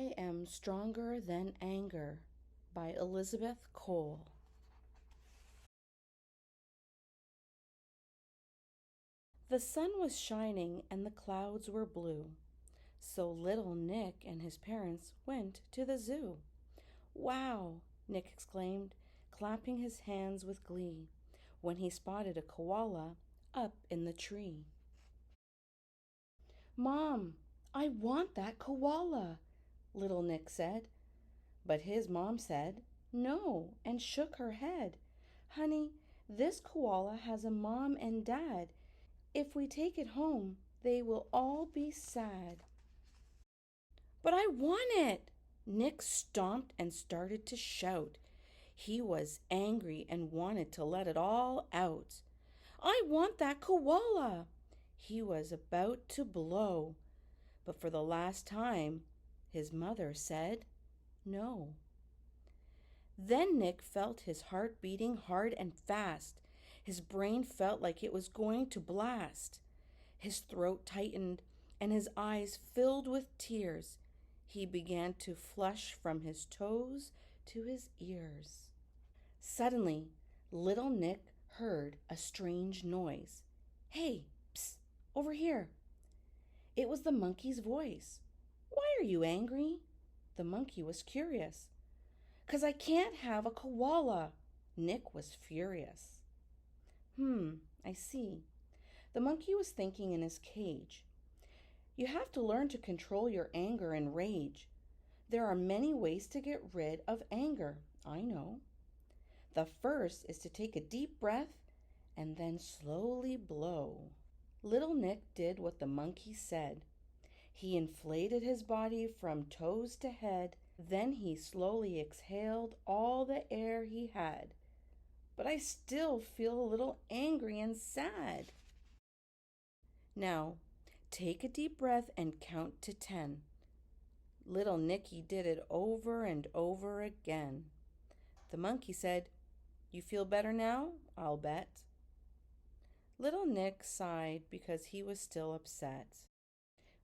I Am Stronger Than Anger by Elizabeth Cole. The sun was shining and the clouds were blue, so little Nick and his parents went to the zoo. Wow! Nick exclaimed, clapping his hands with glee, when he spotted a koala up in the tree. Mom, I want that koala, little Nick said. But his mom said, no, and shook her head. Honey, this koala has a mom and dad. If we take it home, they will all be sad. But I want it! Nick stomped and started to shout. He was angry and wanted to let it all out. I want that koala! He was about to blow. But for the last time, his mother said no. Then Nick felt his heart beating hard and fast. His brain felt like it was going to blast. His throat tightened and his eyes filled with tears. He began to flush from his toes to his ears. Suddenly, little Nick heard a strange noise. Hey, psst, over here. It was the monkey's voice. Why are you angry? The monkey was curious. 'Cause I can't have a koala. Nick was furious. I see. The monkey was thinking in his cage. You have to learn to control your anger and rage. There are many ways to get rid of anger, I know. The first is to take a deep breath and then slowly blow. Little Nick did what the monkey said. He inflated his body from toes to head. Then he slowly exhaled all the air he had. But I still feel a little angry and sad. Now, take a deep breath and count to 10. Little Nicky did it over and over again. The monkey said, You feel better now? I'll bet. Little Nick sighed because he was still upset.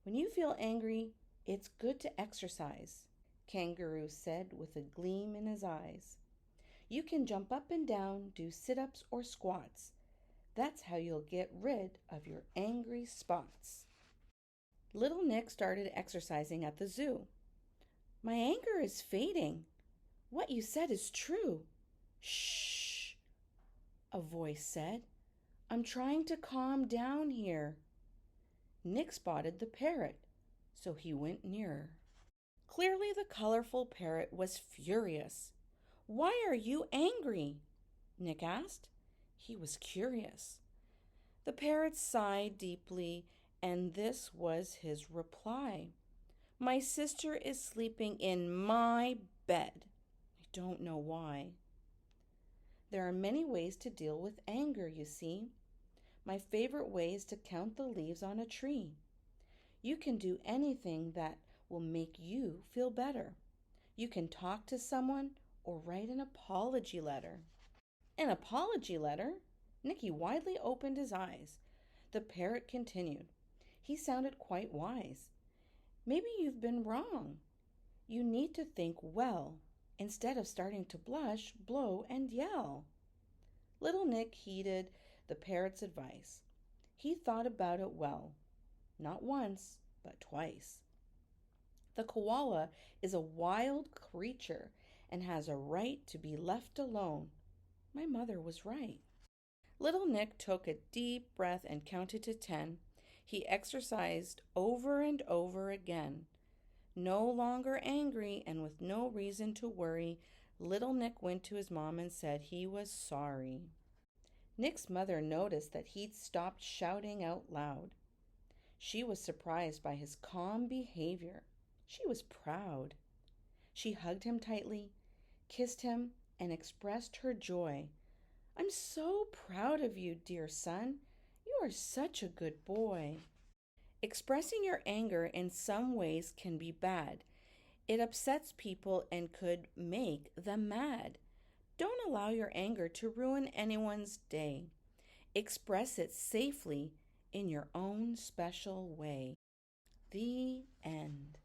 When you feel angry, it's good to exercise, Kangaroo said with a gleam in his eyes. You can jump up and down, do sit-ups or squats. That's how you'll get rid of your angry spots. Little Nick started exercising at the zoo. My anger is fading. What you said is true. Shh, a voice said. I'm trying to calm down here. Nick spotted the parrot, so he went nearer. Clearly the colorful parrot was furious. Why are you angry? Nick asked. He was curious. The parrot sighed deeply, and this was his reply. My sister is sleeping in my bed. I don't know why. There are many ways to deal with anger, you see. My favorite way is to count the leaves on a tree. You can do anything that will make you feel better. You can talk to someone or write an apology letter. An apology letter? Nicky widely opened his eyes. The parrot continued. He sounded quite wise. Maybe you've been wrong. You need to think well instead of starting to blush, blow, and yell. Little Nick heeded the parrot's advice. He thought about it well, not once, but twice. The koala is a wild creature and has a right to be left alone. My mother was right. Little Nick took a deep breath and counted to 10. He exercised over and over again. No longer angry and with no reason to worry, little Nick went to his mom and said he was sorry. Nick's mother noticed that he'd stopped shouting out loud. She was surprised by his calm behavior. She was proud. She hugged him tightly, kissed him, and expressed her joy. I'm so proud of you, dear son. You are such a good boy. Expressing your anger in some ways can be bad. It upsets people and could make them mad. Don't allow your anger to ruin anyone's day. Express it safely in your own special way. The end.